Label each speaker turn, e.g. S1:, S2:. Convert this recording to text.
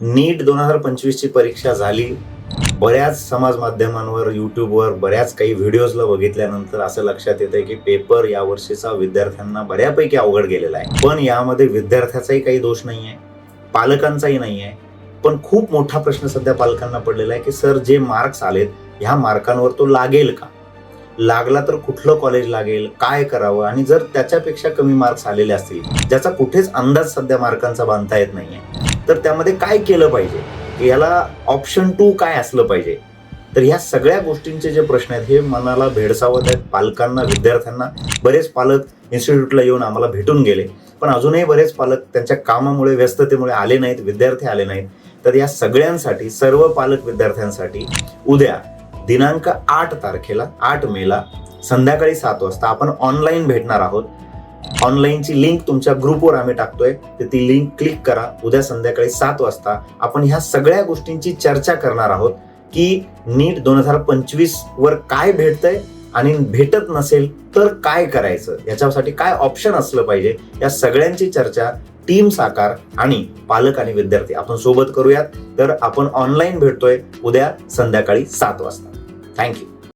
S1: नीट 2025 ची परीक्षा झाली. बऱ्याच समाज माध्यमांवर, युट्यूबवर बऱ्याच काही व्हिडिओजला बघितल्यानंतर असं लक्षात येतंय की पेपर या वर्षीचा विद्यार्थ्यांना बऱ्यापैकी अवघड गेलेला आहे. पण यामध्ये विद्यार्थ्याचाही काही दोष नाहीये, पालकांचाही नाहीये. पण खूप मोठा प्रश्न सध्या पालकांना पडलेला आहे की सर जे मार्क्स आलेत ह्या मार्कांवर तो लागेल का? लागला तर कुठलं कॉलेज लागेल, काय करावं, आणि जर त्याच्यापेक्षा कमी मार्क्स आलेले असतील, ज्याचा कुठेच अंदाज सध्या मार्कांचा बांधता येत नाहीये, तर त्यामध्ये काय केलं पाहिजे, याला ऑप्शन 2 काय असलं पाहिजे. तर ह्या सगळ्या गोष्टींचे जे प्रश्न आहेत हे मनाला भेडसावत आहेत पालकांना, विद्यार्थ्यांना. बरेच पालक इन्स्टिट्यूटला येऊन आम्हाला भेटून गेले, पण अजूनही बरेच पालक त्यांच्या कामामुळे, व्यस्ततेमुळे आले नाहीत, विद्यार्थी आले नाहीत. तर या सगळ्यांसाठी, सर्व पालक विद्यार्थ्यांसाठी उद्या दिनांक 8 तारखेला, 8 मेला संध्याकाळी 7 वाजता आपण ऑनलाईन भेटणार आहोत. ऑनलाईनची लिंक तुमच्या ग्रुपवर आम्ही टाकतोय, तर ती लिंक क्लिक करा. उद्या संध्याकाळी 7 वाजता आपण ह्या सगळ्या गोष्टींची चर्चा करणार आहोत की नीट 2025 वर काय भेटतंय आणि भेटत नसेल तर काय करायचं, याच्यासाठी काय ऑप्शन असलं पाहिजे. या सगळ्यांची चर्चा टीम साकार आणि पालक आणि विद्यार्थी आपण सोबत करूयात. तर आपण ऑनलाईन भेटतोय उद्या संध्याकाळी 7 वाजता. थँक्यू.